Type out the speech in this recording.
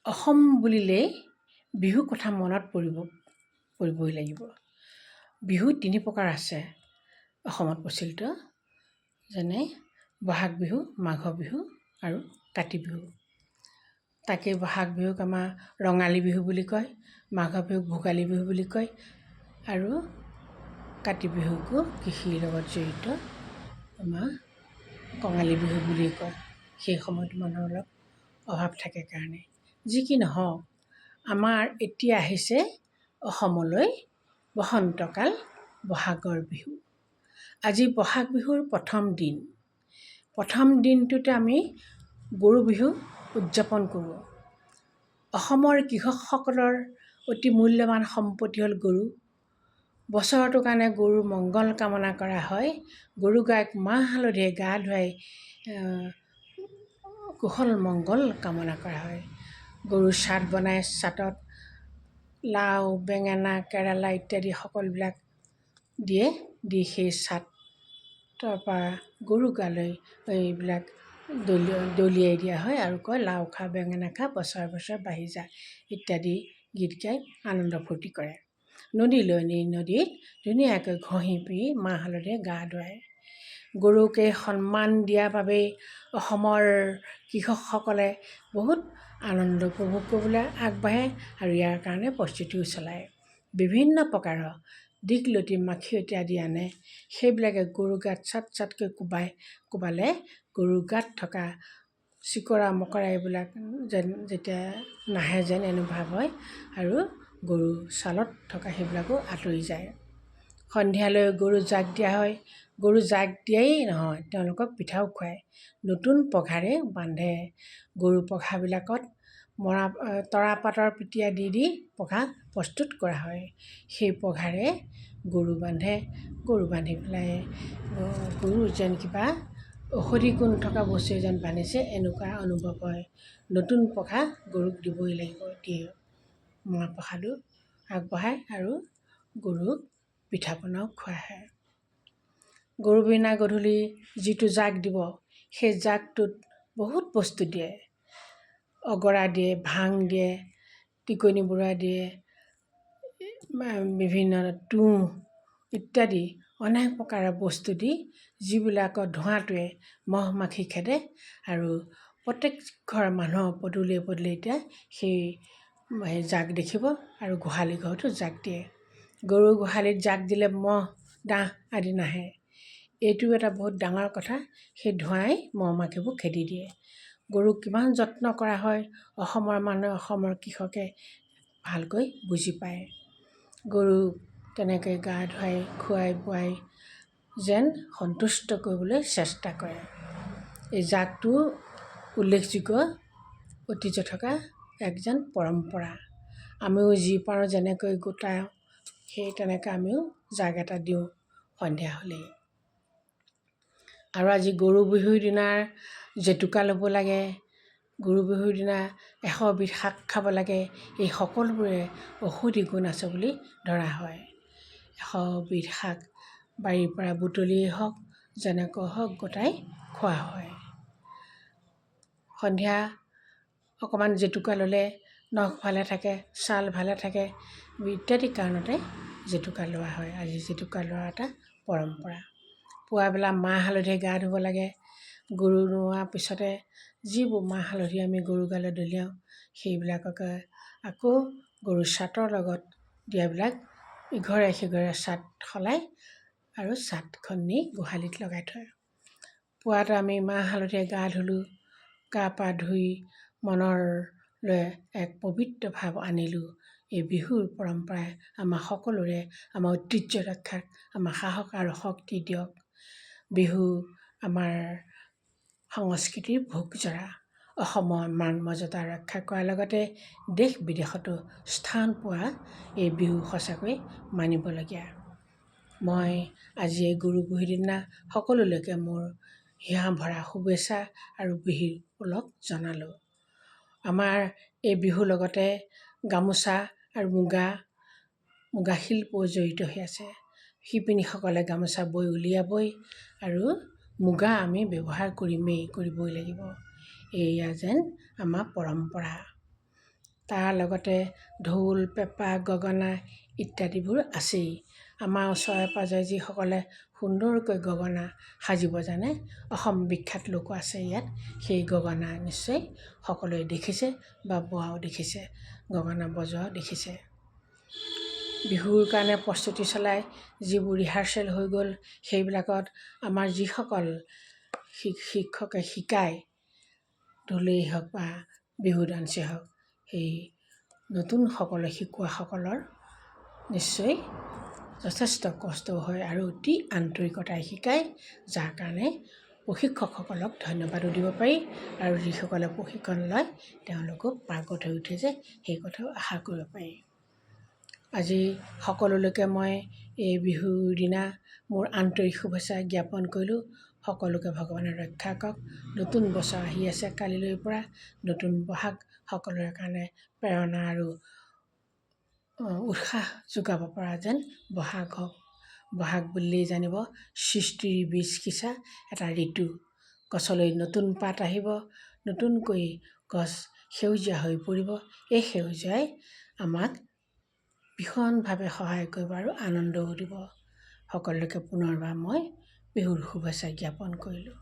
অসম বুলিলেই বিহু কথা মনত পৰিবই লাগিব। বিহু তিনি প্ৰকাৰ আছে অসমত প্ৰচলিত, যেনে বহাগ বিহু, মাঘ বিহু আৰু কাতি বিহু। তাকে বহাগ বিহুক আমাৰ ৰঙালী বিহু বুলি কয়, মাঘ বিহুক ভোগালী বিহু বুলি কয় আৰু কাতি বিহুকো কৃষিৰ লগত জড়িত আমাৰ কঙালী বিহু বুলি কয়। সেই সময়ত মানুহৰ অলপ অভাৱ থাকে কাৰণে। যি কি নহওক, আমাৰ এতিয়া আহিছে অসমলৈ বসন্তকাল, বহাগৰ বিহু। আজি বহাগ বিহুৰ প্ৰথম দিন। প্ৰথম দিনটোতে আমি গৰু বিহু উদযাপন কৰোঁ। অসমৰ কৃষকসকলৰ অতি মূল্যৱান সম্পত্তি হ'ল গৰু। বছৰটোৰ কাৰণে গৰুৰ মংগল কামনা কৰা হয়। গৰু গাইক মাহ হালধিৰে গা ধুৱাই কুশল মংগল কামনা কৰা হয়। গৰুৰ চাট বনাই, চাটত লাও, বেঙেনা, কেৰেলা ইত্যাদি সকলোবিলাক দিয়ে, দি সেই চাটৰ পৰা গৰু গালৈ এইবিলাক দলিয়াই দিয়া হয় আৰু কয় লাও খা, বেঙেনা খা, বছৰে বছৰে বাঢ়ি যা ইত্যাদি গীত গাই আনন্দ ফূৰ্তি কৰে। নদীলৈ নি নদীত ধুনীয়াকৈ ঘঁহি পিহি মাহ হালধিৰে গা ধুৱায়। গৰুকে সন্মান দিয়াৰ বাবেই অসমৰ কৃষকসকলে বহুত আনন্দ উপভোগ কৰিবলৈ আগবাঢ়ে আৰু ইয়াৰ কাৰণে প্ৰস্তুতিও চলায়। বিভিন্ন প্ৰকাৰৰ দীঘলতি, মাখিয়তী আদি আনে, সেইবিলাকে গৰু গাত চাট চাটকৈ কোবালে গৰুৰ গাত থকা চিকৰা মকৰা এইবিলাক যেতিয়া নাহে যেন অনুভৱ হয় আৰু গৰুৰ ছালত থকা সেইবিলাকো আঁতৰি যায়। সন্ধিয়ালৈ গৰু জাক দিয়া হয়। গৰু জাক দিয়াই নহয়, তেওঁলোকক পিঠাও খুৱায়, নতুন পঘাৰে বান্ধে। গৰু পঘাবিলাকত তৰাপাতৰ পিটিয়া দি দি পঘা প্ৰস্তুত কৰা হয়। সেই পঘাৰে গৰু বান্ধে। গৰু বান্ধি পেলাই গৰু যেন কিবা ঔষধি গুণ থকা বস্তু যেন বান্ধিছে এনেকুৱা অনুভৱ হয়। নতুন পঘা গৰুক দিবই লাগিব, দিয়ে। মাহ প্ৰসাদো আগবঢ়ায় আৰু গৰুক পিঠা পনাও খোৱা হয়। গৰু বিহুৰ দিনা গধূলি যিটো জাক দিব, সেই জাকটোত বহুত বস্তু দিয়ে। অগৰা দিয়ে, ভাং দিয়ে, টিকনি বুঢ়া দিয়ে, বিভিন্ন তুঁহ ইত্যাদি অনেক প্ৰকাৰৰ বস্তু দি যিবিলাকৰ ধোঁৱাটোৱে মহ মাখি খেদে আৰু প্ৰত্যেক ঘৰ মানুহৰ পদূলিয়ে পদূলিয়ে এতিয়া সেই জাক দেখিব আৰু গোহালি ঘৰতো জাক দিয়ে। গৰু গোহালিত জাক দিলে মহ ডাঁহ আদি নাহে। এইটো এটা বহুত ডাঙৰ কথা। সেই ধোঁৱাই মহ মাখিবোৰ খেদি দিয়ে। গৰুক কিমান যত্ন কৰা হয় অসমৰ মানুহে, অসমৰ কৃষকে ভালকৈ বুজি পায়। গৰুক তেনেকৈ গা ধুৱাই খুৱাই বোৱাই যেন সন্তুষ্ট কৰিবলৈ চেষ্টা কৰে। এই জাকটো উল্লেখযোগ্য ঐতিহ্য থকা এক যেন পৰম্পৰা। আমিও যি পাৰোঁ যেনেকৈ গোটাওঁ, সেই তেনেকৈ আমিও জাক এটা দিওঁ সন্ধিয়া হ'লেই। আৰু আজি গৰু বিহুৰ দিনা জেতুকা ল'ব লাগে, গৰু বিহুৰ দিনা 100 বিধ শাক খাব লাগে। এই সকলোবোৰে ঔষধি গুণ আছে বুলি ধৰা হয়। 100 বিধ শাক বাৰীৰ পৰা বুটলিয়েই হওক, যেনেকৈ হওক গোটাই খোৱা হয়। সন্ধিয়া অকণমান জেতুকা ল'লে নখ ভালে থাকে, ছাল ভালে থাকে ইত্যাদি কাৰণতে জেতুকা লোৱা হয়। আজি জেতুকা লোৱা এটা পৰম্পৰা। পুৱাবেলা মাহ হালধিৰে গা ধুব লাগে। গৰু নোওৱাৰ পিছতে যিবোৰ মাহ হালধি আমি গৰু গালৈ দলিয়াওঁ, সেইবিলাককে আকৌ গৰুৰ চাটৰ লগত দিয়াবিলাক ইঘৰে সিঘৰে চাট সলায় আৰু চাটখন নি গোহালিত লগাই থয়। পুৱাতে আমি মাহ হালধিৰে গা ধুলোঁ, গা পা ধুই মনলৈ এক পবিত্ৰ ভাৱ আনিলোঁ। এই বিহুৰ পৰম্পৰাই আমাৰ সকলোৰে আমাৰ ঐতিহ্য ৰক্ষাত আমাৰ সাহস আৰু শক্তি দিয়ক। বিহু আমাৰ সংস্কৃতিৰ ভোগজৰা। অসমৰ মান মৰ্যাদা ৰক্ষা কৰাৰ লগতে দেশ বিদেশতো স্থান পোৱা এই বিহু সঁচাকৈ মানিবলগীয়া। মই আজি এই গৰু বিহুৰ দিনা সকলোলৈকে মোৰ হিয়া ভৰা শুভেচ্ছা আৰু বিহুৰ ওলগ জনালোঁ। আমাৰ এই বিহুৰ লগতে গামোচা আৰু মুগা শিল্পও জড়িত হৈ আছে। শিপিনীসকলে গামোচা বৈ উলিয়াবই আৰু মুগা আমি ব্যৱহাৰ কৰিবই লাগিব। এয়া যেন আমাৰ পৰম্পৰা। তাৰ লগতে ঢোল পেঁপা গগনা ইত্যাদিবোৰ আছেই। আমাৰ ওচৰে পাঁজৰে যিসকলে সুন্দৰকৈ গগনা সাজিব জানে, অসম বিখ্যাত লোকো আছে ইয়াত, সেই গগনা নিশ্চয় সকলোৱে দেখিছে বা বোৱাও দেখিছে, গগনা বজোৱাও দেখিছে। বিহুৰ কাৰণে প্ৰস্তুতি চলাই যিবোৰ ৰিহাৰ্চেল হৈ গ'ল, সেইবিলাকত আমাৰ যিসকল শিক্ষকে শিকায়, ঢুলেই হওক বা বিহু ডান্সেই হওক, সেই নতুনসকলে শিকোৱাসকলৰ নিশ্চয় যথেষ্ট কষ্টও হয় আৰু অতি আন্তৰিকতাৰে শিকায়, যাৰ কাৰণে প্ৰশিক্ষকসকলক ধন্যবাদো দিব পাৰি আৰু যিসকলে প্ৰশিক্ষণ লয় তেওঁলোকো পাৰ্গত হৈ উঠে যে সেই কথাও আশা কৰিব পাৰি। আজি সকলোলৈকে মই এই বিহুৰ দিনা মোৰ আন্তৰিক শুভেচ্ছা জ্ঞাপন কৰিলোঁ। সকলোকে ভগৱানে ৰক্ষা কৰক। নতুন বছৰ আহি আছে কালিলৈৰ পৰা, নতুন বহাগ সকলোৰে কাৰণে প্ৰেৰণা আৰু উৎসাহ যোগাব পৰা যেন বহাগ হওক। বহাগ বুলিলেই জানিব সৃষ্টিৰ বীজ সিঁচা এটা ঋতু। গছলৈ নতুন পাত আহিব, নতুনকৈ গছ সেউজীয়া হৈ পৰিব। এই সেউজীয়াই আমাক ভীষণভাৱে সহায় কৰিব আৰু আনন্দও দিব। সকলোকে পুনৰবাৰ মই বিহুৰ শুভেচ্ছা জ্ঞাপন কৰিলোঁ।